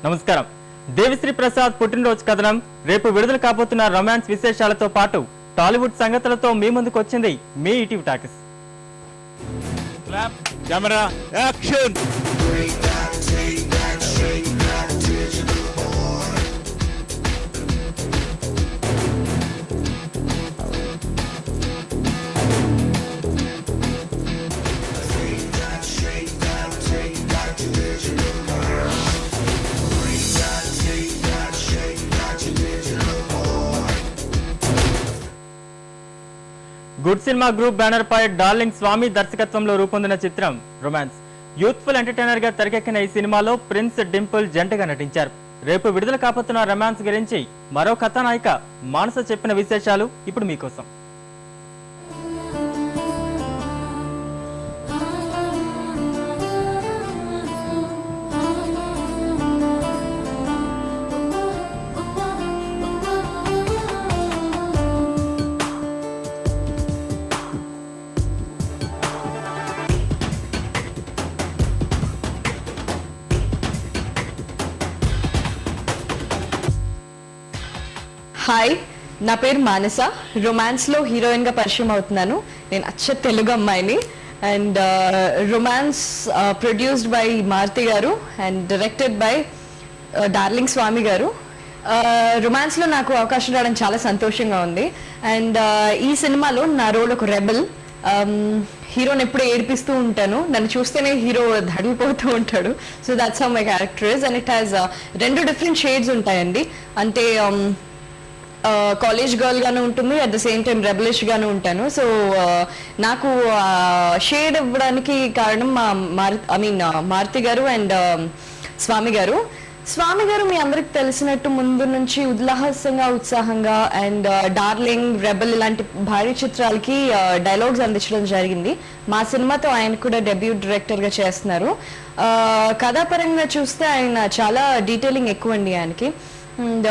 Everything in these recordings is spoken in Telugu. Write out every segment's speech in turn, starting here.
నమస్కారం. దేవిశ్రీ ప్రసాద్ పుట్టినరోజు కథనం, రేపు విడుదల కాబోతున్న రొమాన్స్ విశేషాలతో పాటు టాలీవుడ్ సంగతులతో మీ ముందుకు వచ్చింది మీ ETV talkies. Clap, camera, action. Good cinema group banner పై డార్లింగ్ స్వామి దర్శకత్వంలో రూపొందిన చిత్రం రొమాన్స్. యూత్ఫుల్ ఎంటర్టైనర్ గా తెరకెక్కిన ఈ సినిమాలో ప్రిన్స్, డింపుల్ జంటగా నటించారు. రేపు విడుదల కాబోతున్న రొమాన్స్ గురించి మరో కథానాయిక మానస చెప్పిన విశేషాలు ఇప్పుడు మీకోసం. హాయ్, నా పేరు మానస. రొమాన్స్లో హీరోయిన్గా పరిచయం అవుతున్నాను. నేను అచ్చ తెలుగు అమ్మాయిని. And Romance produced by Maruthi garu and directed by Darling Swamy garu. రొమాన్స్లో నాకు అవకాశం రావడం చాలా సంతోషంగా ఉంది. అండ్ ఈ సినిమాలో నా రోల్ ఒక రెబల్. హీరోని ఎప్పుడు ఏడిపిస్తూ ఉంటాను, నన్ను చూస్తేనే హీరో ధడిపోతూ ఉంటాడు. So that's how my character is. And it has 2 different shades ఉంటాయండి. అంటే కాలేజ్ గర్ల్ గాను ఉంటుంది, అట్ ద సేమ్ టైం రెబలిష్ గాను ఉంటాను. సో నాకు షేడ్ ఇవ్వడానికి కారణం మారుతి గారు అండ్ స్వామి గారు. స్వామి గారు మీ అందరికి తెలిసినట్టు ముందు నుంచి ఉల్లాసంగా, ఉత్సాహంగా అండ్ డార్లింగ్, రెబల్ ఇలాంటి భారీ చిత్రాలకి డైలాగ్స్ అందించడం జరిగింది. మా సినిమాతో ఆయన కూడా డెబ్యూట్ డైరెక్టర్ గా చేస్తున్నారు. కథాపరంగా చూస్తే ఆయన చాలా డీటెయిలింగ్ ఎక్కువ అండి ఆయనకి. అండ్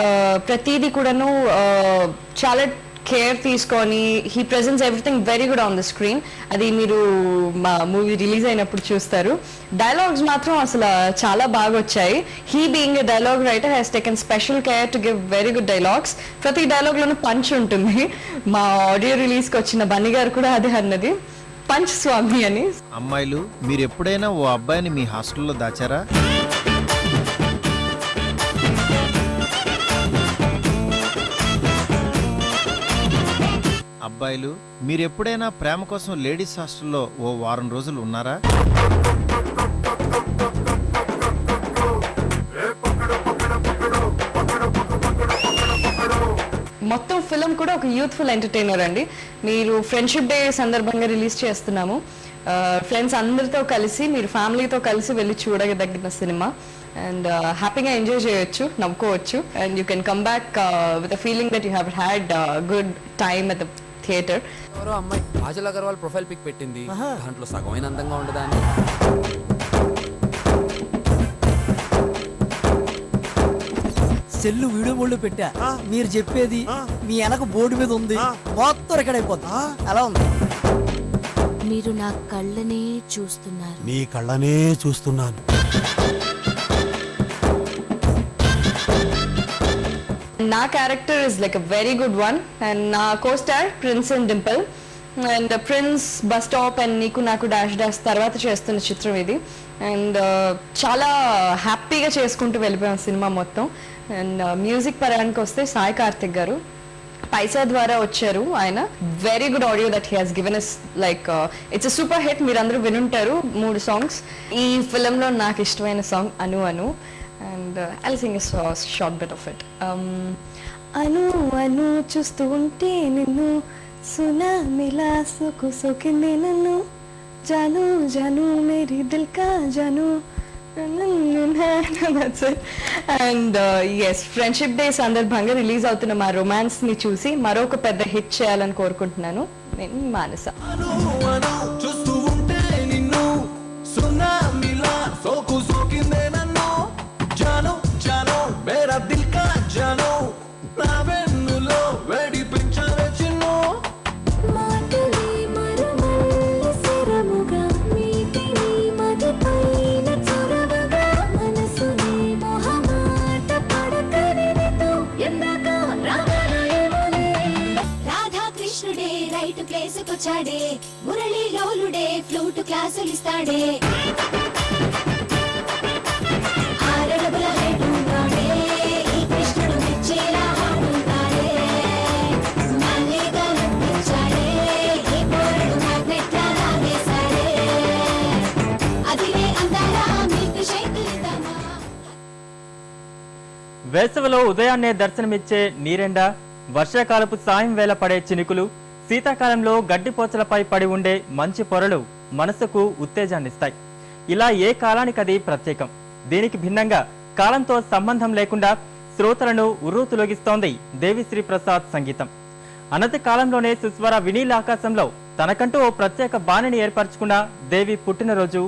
ప్రతిదీ కూడాను చాలా కేర్ తీసుకొని he presents everything very good on the screen. అది మీరు మా మూవీ రిలీజ్ అయినప్పుడు చూస్తారు. డైలాగ్స్ మాత్రం అసలు చాలా బాగా వచ్చాయి. He being a dialogue writer has taken special care to give very good dialogues. ప్రతి డైలాగ్ లోనూ పంచ్ ఉంటుంది. మా ఆడియో రిలీజ్ కి వచ్చిన బన్నీ గారు కూడా అదే అన్నది, పంచ్ స్వామి అని. అమ్మాయిలు, మీరు ఎప్పుడైనా ఓ అబ్బాయిని మీ హాస్టల్లో దాచారా? అబ్బాయిలు, మీరు ఎప్పుడైనా ప్రేమ కోసం లేడీస్ హాస్టల్లో ఓ వారం రోజులు ఉన్నారా? మొత్తం ఫిల్మ్ కూడా ఒక యూత్ఫుల్ ఎంటర్టైనర్ అండి. మీరు ఫ్రెండ్షిప్ డే సందర్భంగా రిలీజ్ చేస్తున్నాము. ఫ్రెండ్స్ అందరితో కలిసి, మీరు ఫ్యామిలీతో కలిసి వెళ్ళి చూడదగిన సినిమా. అండ్ హ్యాపీగా ఎంజాయ్ చేయొచ్చు, నవ్వుకోవచ్చు. And you can come back with a feeling that you have had good time at the theatre. ఎవరో అమ్మాయి కాజల్ అగర్వాల్ ప్రొఫైల్ పిక్ పెట్టింది, దాంట్లో సగమైన అందంగా ఉండదని. సెల్లు వీడియో మోడ్లో పెట్టా, మీరు చెప్పేది మీ వెనక బోర్డు మీద ఉంది, మొత్తం రికార్డ్ అయిపోతుంది. అలా ఉంది. మీరు నా కళ్ళనే చూస్తున్నారు. నీ కళ్ళనే చూస్తున్నాను. నా character is like a very good one. And నా costar Prince and Dimple. And Prince bus stop and నీకు నాకు డాష్ డాష్ తర్వాత చేస్తున్న చిత్రం ఇది. అండ్ చాలా హ్యాపీగా చేసుకుంటూ వెళ్ళిపోయాం సినిమా మొత్తం. అండ్ మ్యూజిక్ పరానికి వస్తే సాయి కార్తిక్ గారు పైసా ద్వారా వచ్చారు. ఆయన very good audio that he has given us. Like it's a super hit. మీరు అందరూ వినుంటారు 3 సాంగ్స్. ఈ ఫిల్మ్లో నాకు ఇష్టమైన song Anu Anu. And I'll sing a short bit of it. అను అను చూస్తూ ఉంటే నిన్ను సునామీలా సోకింది నన్ను, జాను జాను మేరీ దిల్ కా జాను. అండ్ ఎస్, ఫ్రెండ్షిప్ డే సందర్భంగా రిలీజ్ అవుతున్న మా రొమాన్స్ ని చూసి మరొక పెద్ద హిట్ చేయాలని కోరుకుంటున్నాను. నేను మానస. కృష్ణుడే రైట్ ప్లేస్ కొచ్చాడే మురళి లోలుడే ఫ్లూట్ క్లాసులు ఇస్తాడే ఆరడబుల హైట్ ఉన్నాడే ఈ కృష్ణుడు మెచ్చేలా ఆడుతాడే మల్లిగా నటించాడే ఈ పోరడు మ్యాగ్నెట్లా లాగేశాడే అదిలే అందారా మీకు శైలిద్దామా. వేసవిలో ఉదయాన్నే దర్శనమిచ్చే నీరెండ, వర్షాకాలపు సాయం వేళ పడే చినుకులు, శీతాకాలంలో గడ్డిపోచలపై పడి ఉండే మంచి పొరలు మనసుకు ఉత్తేజాన్నిస్తాయి. ఇలా ఏ కాలానికది ప్రత్యేకం. దీనికి భిన్నంగా కాలంతో సంబంధం లేకుండా శ్రోతలను ఉర్రూతులొగిస్తోంది దేవిశ్రీ ప్రసాద్ సంగీతం. అనతి కాలంలోనే సుస్వర వినీల్ ఆకాశంలో తనకంటూ ఓ ప్రత్యేక బాణిని ఏర్పరచుకున్న దేవి పుట్టినరోజు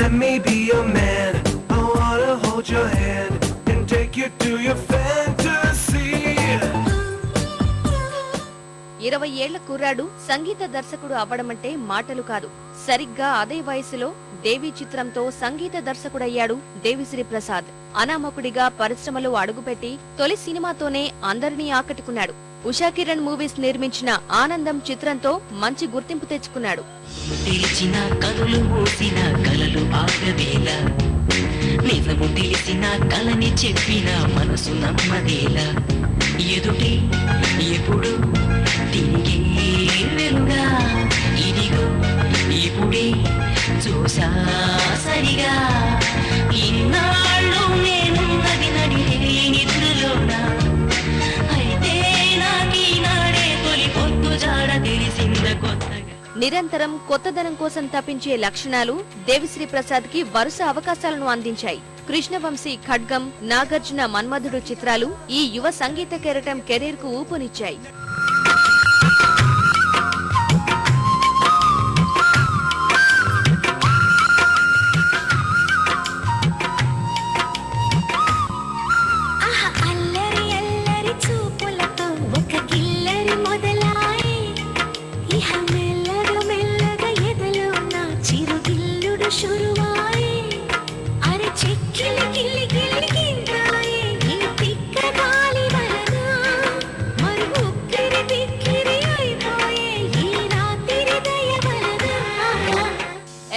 Let me be your man. I wanna hold your hand and take you to your fantasy. 20 ఏళ్ల కుర్రాడు సంగీత దర్శకుడు అవ్వడమంటే మాటలు కాదు. సరిగ్గా అదే వయసులో దేవి చిత్రంతో సంగీత దర్శకుడయ్యాడు దేవిశ్రీ ప్రసాద్. అనామకుడిగా పరిశ్రమలో అడుగుపెట్టి తొలి సినిమాతోనే అందరినీ ఆకట్టుకున్నాడు. ఉషా కిరణ్ మూవీస్ నిర్మించిన ఆనందం చిత్రంతో మంచి గుర్తింపు తెచ్చుకున్నాడు. తెలిసిన కనులు మూసిన కలలు ఆగవేలా, నిజము తెలిసిన కలని చెప్పిన మనసు నమ్మదేలా, ఎదుటే ఎప్పుడు తిరిగే వెలుగా, ఇదిగో ఇప్పుడే చూసా సరిగా, ఇన్నాళ్ళు నేనున్నది నడిరే నిద్రలోనా, అయితే నాకీనాడే తొలి పొద్దు జాడ తెలిసింద కొత్తగా. నిరంతరం కొత్తదనం కోసం తప్పించే లక్షణాలు దేవిశ్రీ ప్రసాద్ కి వరుస అవకాశాలను అందించాయి. కృష్ణవంశీ, ఖడ్గం, నాగార్జున మన్మధుడు చిత్రాలు ఈ యువ సంగీత కెరటం కెరీర్ కు ఊపునిచ్చాయి.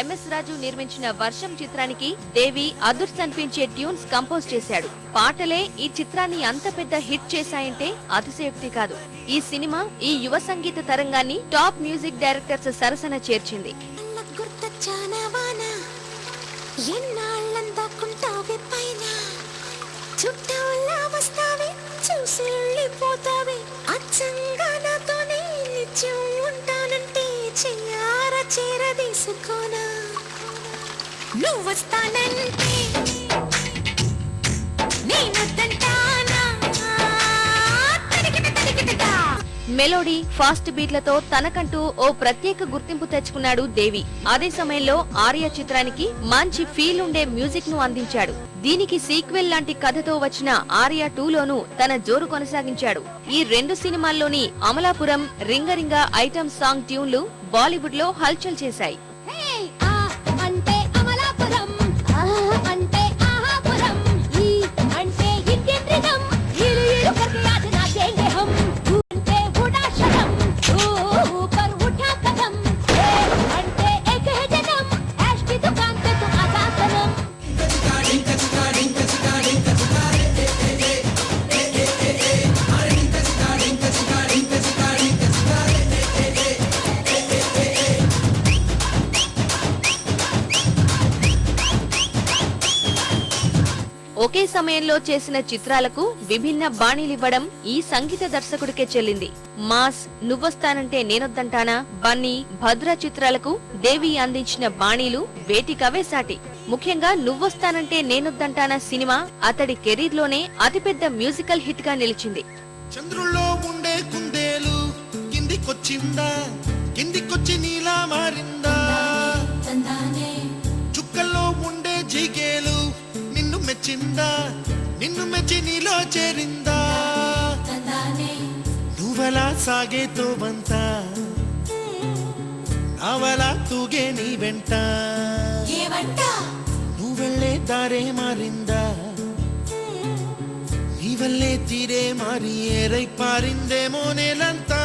ఎంఎస్ రాజు నిర్మించిన వర్షం చిత్రానికి దేవి అదుర్సనిపించే ట్యూన్స్ కంపోజ్ చేశాడు. పాటలే ఈ చిత్రాన్ని అంత పెద్ద హిట్ చేశాయంటే అతిశయోక్తి కాదు. ఈ సినిమా ఈ యువ సంగీత తరంగాన్ని టాప్ మ్యూజిక్ డైరెక్టర్స్ సరసన చేర్చింది. మెలోడీ, ఫాస్ట్ బీట్లతో తనకంటూ ఓ ప్రత్యేక గుర్తింపు తెచ్చుకున్నాడు దేవి. అదే సమయంలో ఆర్య చిత్రానికి మంచి ఫీల్ ఉండే మ్యూజిక్ ను అందించాడు. దీనికి సీక్వెల్ లాంటి కథతో వచ్చిన ఆర్య 2లోనూ తన జోరు కొనసాగించాడు. ఈ 2 సినిమాల్లోని అమలాపురం, రింగరింగ ఐటమ్ సాంగ్ ట్యూన్లు బాలీవుడ్ లో హల్చల్ చేశాయి. ఒకే సమయంలో చేసిన చిత్రాలకు విభిన్న బాణీలివ్వడం ఈ సంగీత దర్శకుడికే చెల్లింది. మాస్, నువ్వొస్తానంటే నేనొద్దంటానా, బన్నీ, భద్ర చిత్రాలకు దేవి అందించిన బాణీలు వేటికవే సాటి. ముఖ్యంగా నువ్వొస్తానంటే నేనొద్దంటానా సినిమా అతడి కెరీర్ లోనే అతిపెద్ద మ్యూజికల్ హిట్ గా నిలిచింది. చంద్రుల్లో ఉండే కుందేలు కిందికొచ్చిందా, కిందికొచ్చి నీలా మారిందా, చుక్కల్లో ఉండే జిగేలు నిన్ను మెచ్చిందా, నిన్ను మెచ్చి నీలో చేరిందా, నువ్వు నువ్వలా సాగేతో బంత అవలా తూగే నీ వెంట నువ్వెళ్ళే దారే మారిందా నీవల్లే తీరే మారి ఏరై పారిందేమో నేలంతా.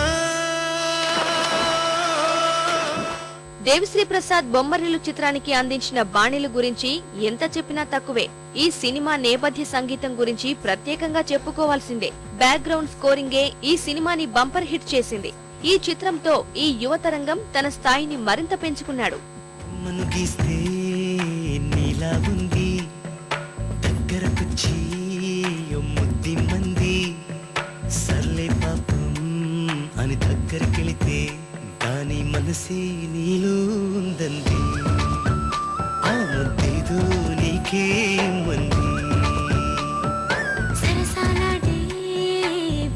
దేవిశ్రీ ప్రసాద్ బొమ్మరిల్లు చిత్రానికి అందించిన బాణీలు గురించి ఎంత చెప్పినా తక్కువే. ఈ సినిమా నేపథ్య సంగీతం గురించి ప్రత్యేకంగా చెప్పుకోవాల్సిందే. బ్యాక్గ్రౌండ్ స్కోరింగే ఈ సినిమాని బంపర్ హిట్ చేసింది. ఈ చిత్రంతో ఈ యువతరంగం తన స్థాయిని మరింత పెంచుకున్నాడు. అని దగ్గరకెళితే దాని మనసే నీలో ఉందండి ఆ ముద్దేదో నీకే మంది సరసాలాడే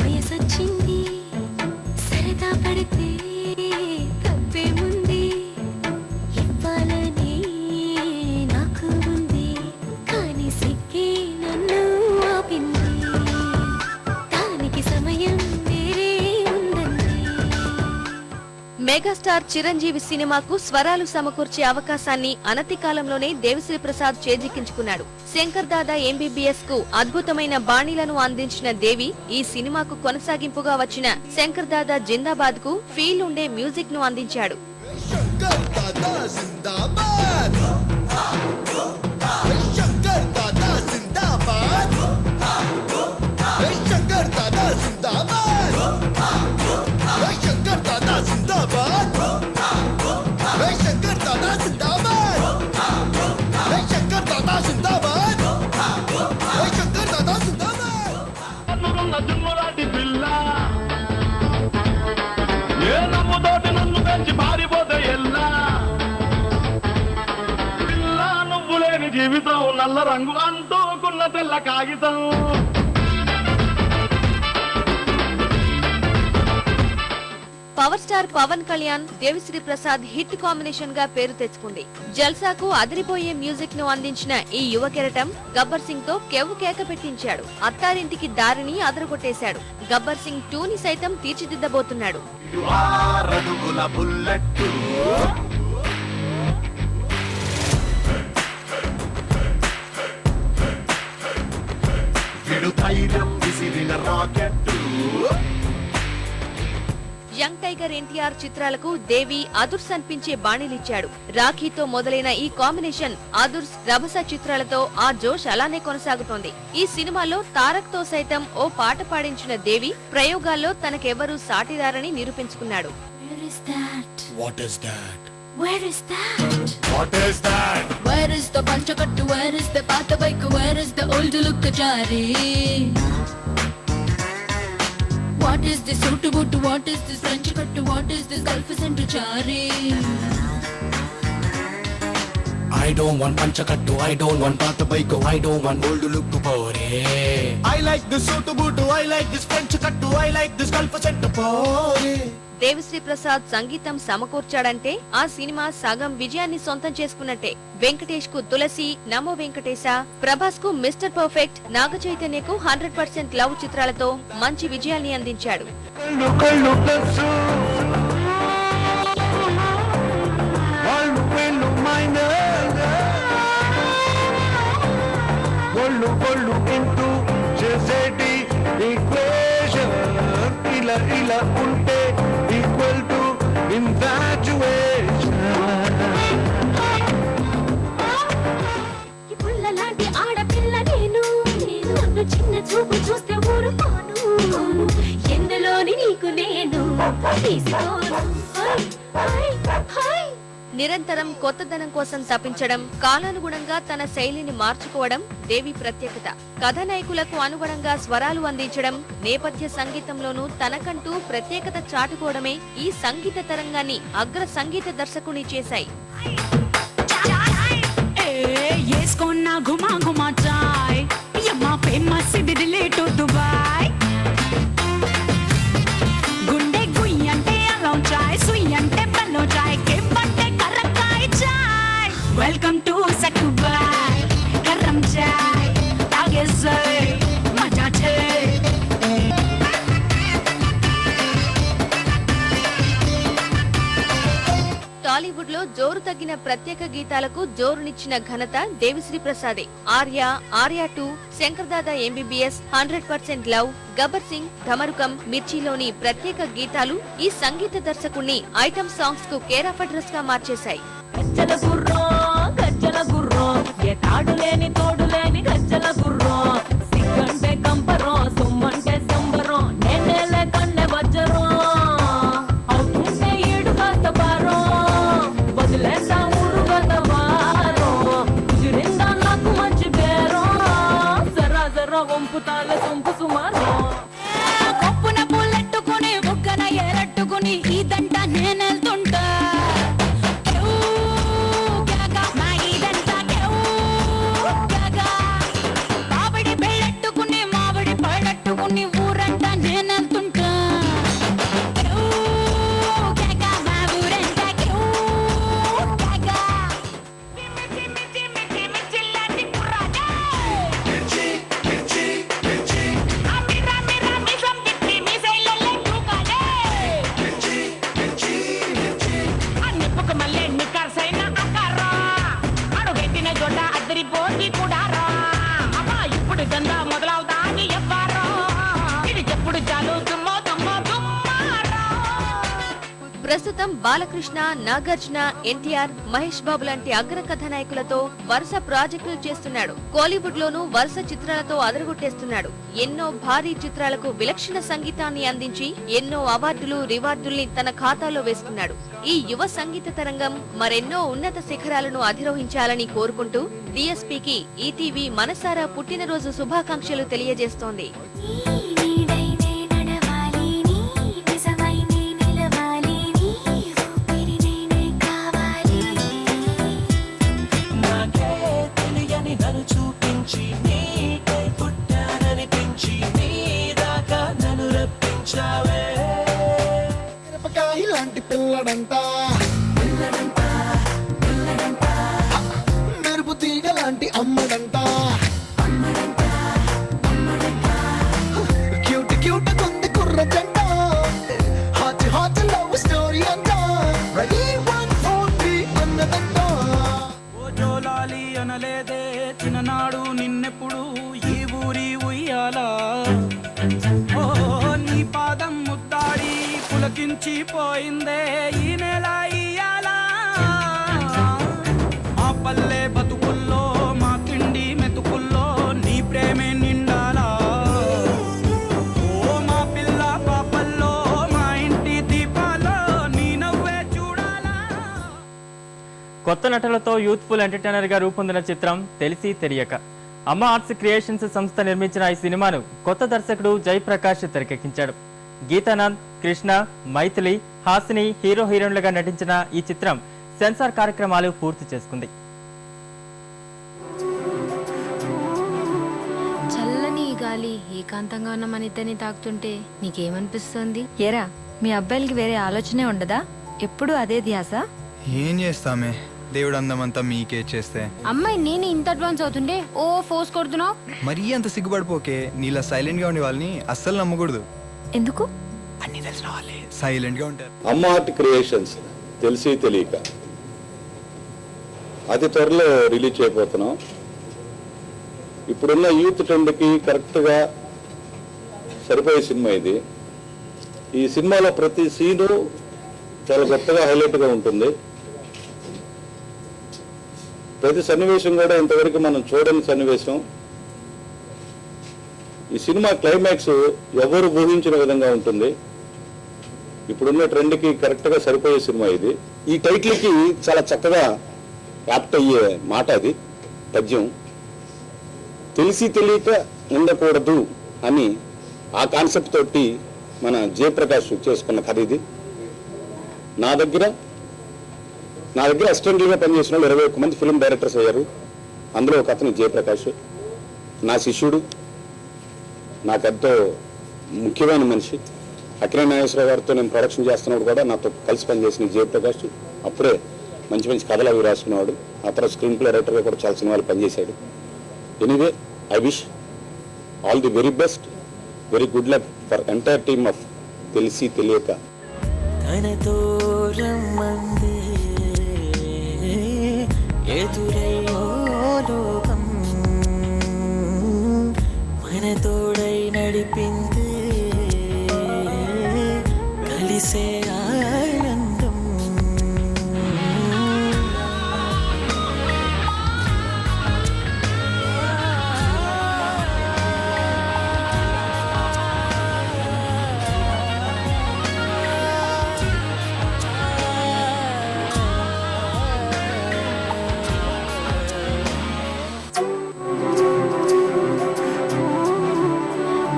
వయసొచ్చింది సరదా పడితే తప్పేముంది ఇవ్వాలని నాకు ఉంది కానీ సిగ్గే నన్ను ఆపింది దానికి సమయం మెగాస్టార్ చిరంజీవి సినిమాకు స్వరాలు సమకూర్చే అవకాశాన్ని అనతి కాలంలోనే దేవిశ్రీ ప్రసాద్ చేజిక్కించుకున్నాడు. శంకర్ దాదా ఎంబీబీఎస్ కు అద్భుతమైన బాణీలను అందించిన దేవి ఈ సినిమాకు కొనసాగింపుగా వచ్చిన శంకర్ దాదా జిందాబాద్ కు ఫీల్ ఉండే మ్యూజిక్ ను అందించాడు. జీవితం నల్ల రంగు అంటూకున్న తెల్ల కాగితం. Power star Pavan Kalyan Devi Sri Prasad hit combination గా పేరు తెచ్చుకుంది. జల్సాకు అదిరిపోయే మ్యూజిక్ ను అందించిన ఈ యువ కెరటం గబ్బర్ సింగ్ తో కెవ్వు కేక పెట్టించాడు. అత్తారింటికి దారిని అదరగొట్టేశాడు. గబ్బర్ సింగ్ 2 ని సైతం తీర్చిదిద్దబోతున్నాడు. యంగ్ టైగర్ ఎన్టీఆర్ చిత్రాలకు దేవి అదుర్స్ అనిపించే బాణీలిచ్చాడు. రాఖీతో మొదలైన ఈ కాంబినేషన్ అదుర్స్ రభస చిత్రాలతో ఆ జోష్ అలానే కొనసాగుతోంది. ఈ సినిమాలో తారక్ తో సైతం ఓ పాట పాడించిన దేవి ప్రయోగాల్లో తనకెవరూ సాటిరారని నిరూపించుకున్నాడు. Where is that? What is that? Where is the panchakattu? Where is the paata bike? Where is the old look jari? What is this suit boot? What is this French cut? What is this Gulf center jari? I don't want panchakattu, I don't want paata bike, I don't want old look bore. I like this suit boot, I like this French cut, I like this Gulf center bore. Devi Sri Prasad సంగీతం సమకూర్చాడంటే ఆ సినిమా సగం విజయాన్ని సొంతం చేసుకున్నట్టే. వెంకటేష్ కు తులసి, నమో వెంకటేశ, ప్రభాస్ కు మిస్టర్ పర్ఫెక్ట్, నాగ చైతన్యకు 100% లవ్ చిత్రాలతో మంచి విజయాన్ని అందించాడు. ఇలా ఉంటే ఈక్వల్ టు ఇన్ఫాచ్యుయేషన్. ఈ పుల్లలాంటి ఆడపిల్ల నేను నన్ను చిన్న చూపు చూస్తే ఊరుకోను ఎందులోని నీకు నేను తీసుకోను. నిరంతరం కొత్తదనం కోసం తప్పించడం, కాలానుగుణంగా తన శైలిని మార్చుకోవడం దేవి ప్రత్యేకత. కథానాయకులకు అనుగుణంగా స్వరాలు అందించడం, నేపథ్య సంగీతంలోనూ తనకంటూ ప్రత్యేకత చాటుకోవడమే ఈ సంగీత తరంగాన్ని అగ్ర సంగీత దర్శకుని చేశాయి. గుండె గుయ్యి అంటే అలా చాయ్, సుయ్యి అంటే బల్లో చాయ్, కెవ్వంటే కర్రకాయ చాయ్. వెల్కమ్ టు సక్కుబాయ్, కర్రం చాయ్ తాగేసే మజా చే. టాలీవుడ్ లో జోరు తగ్గిన ప్రత్యేక గీతాలకు జోరునిచ్చిన ఘనత దేవిశ్రీ ప్రసాదే. ఆర్య, ఆర్య 2, శంకర్దాదా MBBS, 100% లవ్, గబ్బర్ సింగ్, ఢమరుకం, మిర్చిలోని ప్రత్యేక గీతాలు ఈ సంగీత దర్శకుణ్ణి ఐటమ్ సాంగ్స్ కు కేర్ ఆఫ్ అడ్రస్ గా మార్చేశాయి. గజ్జల గుర్రం ఏ తాడు లేని తోడు లేని గజ్జల గుర్రం, సిగ్గంటే కంపరం సొమ్మంటే సంబరం, నేనేలే కన్నె వజ్జరం, అవుతుంటే ఈడు కాస్త పారం, వదిలేసా ఊరు గత వారం, కుదిరిందా నాకు మంచి బేరం, జరా జరా వంపుతాల సొంపు సుమారం, కొప్పున పూలెట్టుకుని బుగ్గన ఏరట్టుకుని ఇదంట నేనెళ్తుంటా, ఊరంతా నేనంతుంటా, మళ్ళీ నిక్కర్సైన అక్కరా అడుగెట్టిన జొడ్డ అద్దరిపోతి కూడా రా అమ్మా ఇప్పుడు గందా మొదలవుతాది ఎవ్వరో ఇది ఎప్పుడు చాలు దుమ్మో దుమ్మో దుమ్మారా. ప్రస్తుతం బాలకృష్ణ, నాగార్జున, ఎన్టీఆర్, మహేష్ బాబు లాంటి అగ్ర కథానాయకులతో వరుస ప్రాజెక్టులు చేస్తున్నాడు. కోలీవుడ్ లోనూ వరుస చిత్రాలతో అదరగొట్టేస్తున్నాడు. ఎన్నో భారీ చిత్రాలకు విలక్షణ సంగీతాన్ని అందించి ఎన్నో అవార్డులు, రివార్డుల్ని తన ఖాతాలో వేసుకున్నాడు. ఈ యువ సంగీత తరంగం మరెన్నో ఉన్నత శిఖరాలను అధిరోహించాలని కోరుకుంటూ DSPకి ఈటీవీ మనసారా పుట్టినరోజు శుభాకాంక్షలు తెలియజేస్తోంది. చూపించి నీకై పుట్టానని పెంచి నీ దాకా నన్ను రప్పించావే, ఇలాంటి పిల్లడంట మెరుపు తీగ లాంటి అమ్మడంట, క్యూట్ క్యూట్ కొంది కుర్ర జంట, హాట్ హాట్ లవ్ స్టోరీ అంట, రెడీ 1 4 3 అన్నదంట. ఓ జోలాలి అనలేదే చిన్ననాడు నిన్నెప్పుడు ఈ ఊరి ఉయ్యాలా, ఓ నీ పాదం ముద్దాడి పులకించి పోయిందే ఈ నెల ఇయ్యాలా, మా పల్లె బతుకుల్లో మా తిండి మెతుకుల్లో నీ ప్రేమే నిండాలా, ఓ మా పిల్ల పాపల్లో మా ఇంటి దీపాల్లో నీ నవ్వే చూడాలా. కొత్త నటులతో యూత్ఫుల్ ఎంటర్టైనర్ గా రూపొందిన చిత్రం తెలిసి తెలియక. అమ్మ ఆర్ట్స్ క్రియేషన్స్ సంస్థ నిర్మించిన ఈ సినిమాను కొత్త దర్శకుడు జయప్రకాష్ తెరకెక్కించాడు. గీతానంద్, కృష్ణ, మైథిలి, హాసిని హీరో హీరోయిన్లుగా నటించిన ఈ చిత్రం సెన్సార్ కార్యక్రమాలు పూర్తి చేసుకుంది. చల్లని గాలి ఏకాంతంగా ఉన్న మన ఇద్దరిని తాకుతుంటే నీకేమనిపిస్తుంది? ఏరా, మీ అబ్బాయిలకి వేరే ఆలోచనే ఉండదా? ఎప్పుడు అదే ధ్యాస? ఏం చేస్తామే, దేవుడు అందమంతా మీకే చేస్తే. అమ్మాయి నేను ఇంత అడ్వాన్స్ అవుతుండే ఓ ఫోర్స్ కొడుతున్నావు. మరీ అంత సిగ్గుపడిపోకే, నీలా సైలెంట్ గా ఉండే వాళ్ళని అస్సలు నమ్మకూడదు. ఎందుకు? అన్ని తెలిసిన వాళ్ళే సైలెంట్ గా ఉంటారు. అమ్మ ఆర్ట్ క్రియేషన్స్ తెలిసి తెలియక అతి త్వరలో రిలీజ్ చేయబోతున్నాం. ఇప్పుడున్న యూత్ ట్రెండ్కి కరెక్ట్గా సరిపోయే సినిమా ఇది. ఈ సినిమాలో ప్రతి సీను చాలా గొప్పగా హైలైట్గా ఉంటుంది. ప్రతి సన్నివేశం కూడా ఇంతవరకు మనం చూడని సన్నివేశం. ఈ సినిమా క్లైమాక్స్ ఎవరు ఊహించిన విధంగా ఉంటుంది. ఇప్పుడున్న ట్రెండ్కి కరెక్ట్గా సరిపోయే సినిమా ఇది. ఈ టైటిల్కి చాలా చక్కగా యాప్ట్ అయ్యే మాట అది, పద్యం. తెలిసి తెలియక ఉండకూడదు అని ఆ కాన్సెప్ట్ తోటి మన జయప్రకాష్ చేసుకున్న కథ ఇది. నా దగ్గర అసిస్టెంట్లుగా పనిచేసిన వాళ్ళు 21 మంది ఫిల్మ్ డైరెక్టర్స్ అయ్యారు. అందులో ఒక అతను జయప్రకాష్, నా శిష్యుడు, నాకెంతో ముఖ్యమైన మనిషి. అఖిల నాగేశ్వర గారితో నేను ప్రొడక్షన్ చేస్తున్నప్పుడు కూడా నాతో కలిసి పనిచేసిన జయప్రకాష్ అప్పుడే మంచి మంచి కథలు అవి రాసుకునేవాడు. ఆ తర్వాత స్క్రీన్ ప్లే రైటర్గా కూడా చాలా సినిమాలు పనిచేశాడు. Anyway, I wish all the very best, very good luck for entire team of తెలిసి తెలియక. తనతో రమ్మందే ఎదురయ్యో లోకం మన తోడై నడిపింది కలిసే ఆనందం.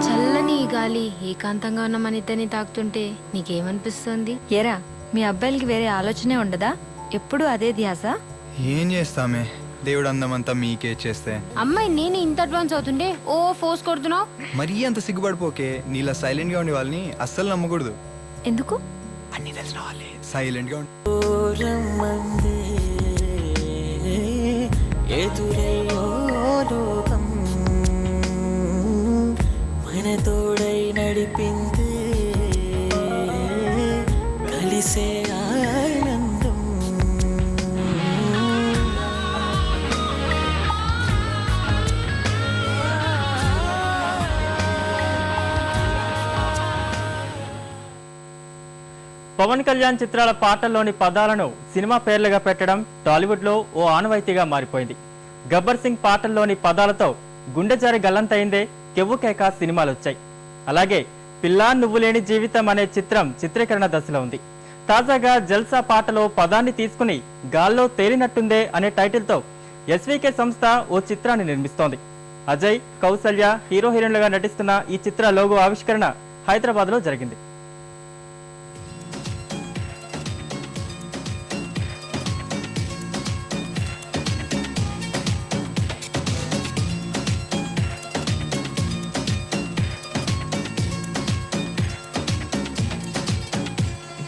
చల్లని ఈ గాలి ఏకాంతంగా ఉన్న మన ఇద్దరిని తాకుతుంటే నీకేమనిపిస్తుంది? ఏరా, మీ అబ్బాయిలకి వేరే ఆలోచనే ఉండదా? ఎప్పుడు అదే ధ్యాస. ఏం చేస్తామే, దేవుడు అందమంతా మీకే చేస్తే. అమ్మాయి నేను ఇంత అడ్వాన్స్ అవుతుండే ఓ ఫోర్స్ కొడుతున్నావు. మరీ అంత సిగ్గుపడిపోకే. నీలా సైలెంట్ గా ఉండే వాళ్ళని అస్సలు నమ్మకూడదు. ఎందుకు? అన్ని తెలిసిన వాళ్ళే సైలెంట్ గా రమ్మందే ఎదురయ్యో లోకం మన తోడై నడిపింది కలిసే ఆనందం. పవన్ కళ్యాణ్ చిత్రాల పాటల్లోని పదాలను సినిమా పేర్లుగా పెట్టడం టాలీవుడ్ లో ఓ ఆనవాయితీగా మారిపోయింది. గబ్బర్ సింగ్ పాటల్లోని పదాలతో గుండె జారి గల్లంతైందే కెవ్వుకేక సినిమాలు వచ్చాయి. అలాగే పిల్లా నువ్వు లేని జీవితం అనే చిత్రం చిత్రీకరణ దశలో ఉంది. తాజాగా జల్సా పాటలో పదాన్ని తీసుకుని గాల్లో తేలినట్టుందే అనే టైటిల్ తో ఎస్వీకే సంస్థ ఓ చిత్రాన్ని నిర్మిస్తోంది. అజయ్, కౌసల్య హీరో హీరోయిన్లుగా నటిస్తున్న ఈ చిత్ర లోగో ఆవిష్కరణ హైదరాబాద్ లో జరిగింది.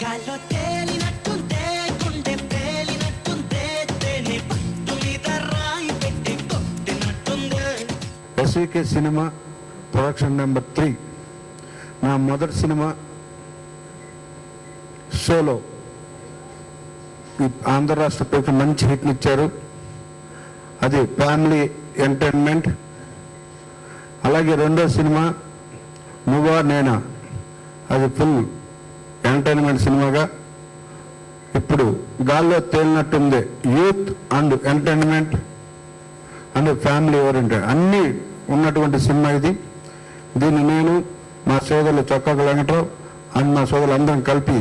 గాల్లో తేలినట్టుందే గుండె పేలినట్టుందే తేనె పట్టు మీద రాయి పెట్టి కొట్టినట్టుందే. ఎస్వీకే సినిమా ప్రొడక్షన్ నెంబర్ 3 నా మొదటి సినిమా సోలో. ఆంధ్ర రాష్ట్ర ప్రభుత్వం మంచి హిట్ని ఇచ్చారు. అది ఫ్యామిలీ ఎంటర్టైన్మెంట్. అలాగే రెండో సినిమా నువ్వా నేనా, అది ఫుల్ ఎంటర్టైన్మెంట్ సినిమాగా. ఇప్పుడు గాల్లో తేలినట్టుంది youth and entertainment and family oriented అన్నీ ఉన్నటువంటి సినిమా ఇది. దీన్ని నేను మా సోదరులు చొక్కాక వెంకట్రావు అండ్ మా సోదరులు అందరం కలిపి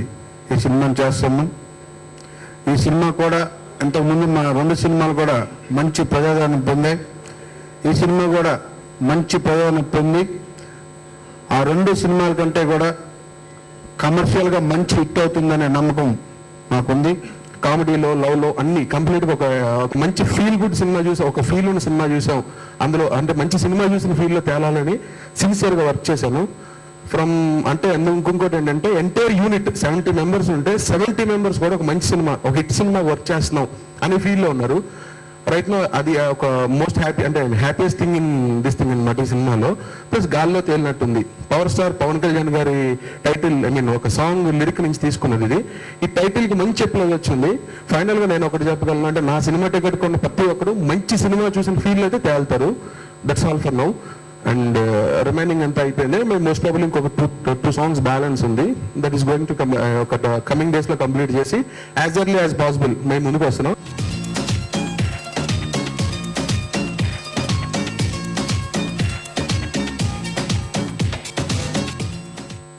ఈ సినిమాని చేస్తాము. ఈ సినిమా కూడా ఇంతకుముందు మా 2 సినిమాలు కూడా మంచి ప్రజాదరణ పొందాయి. ఈ సినిమా కూడా మంచి ప్రజాదరణ పొంది ఆ 2 సినిమాల కంటే కూడా కమర్షియల్గా మంచి హిట్ అవుతుందనే నమ్మకం మాకుంది. కామెడీలో, లవ్లో అన్ని కంప్లీట్గా ఒక మంచి ఫీల్ గుడ్ సినిమా చూసాం, ఒక ఫీల్ ఉన్న సినిమా చూసాం. అందులో అంటే మంచి సినిమా చూసిన ఫీల్లో తేలాలని సిన్సియర్గా వర్క్ చేశాను. అంటే ఇంకొకటి ఏంటంటే ఎంటైర్ యూనిట్ 70 మెంబర్స్ ఉంటే 70 మెంబర్స్ కూడా ఒక మంచి సినిమా, ఒక హిట్ సినిమా వర్క్ చేస్తున్నాం అనే ఫీల్లో ఉన్నారు. రైట్ నో అది ఒక most happiest thing in this thing అన్నమాట ఈ సినిమాలో. ప్లస్ గాల్లో తేలినట్టుంది పవర్ స్టార్ పవన్ కళ్యాణ్ గారి టైటిల్, ఒక సాంగ్ లిరిక్ నుంచి తీసుకున్నది ఇది. ఈ టైటిల్కి మంచి అప్లైజ్ వచ్చింది. ఫైనల్గా నేను ఒకటి చెప్పగలను, అంటే నా సినిమా టికెట్ కొన్న ప్రతి ఒక్కరు మంచి సినిమా చూసిన ఫీల్ అయితే తేలుతారు. That's all for now. And remaining అంతా అయిపోయింది. మేము మోస్ట్ ప్రాబబ్లీ ఇంకొక 2 సాంగ్స్ బ్యాలెన్స్ ఉంది. That is going to coming డేస్లో కంప్లీట్ చేసి యాజ్ ఎర్లీ యాజ్ పాసిబుల్ మేము ముందుకు వస్తున్నాం.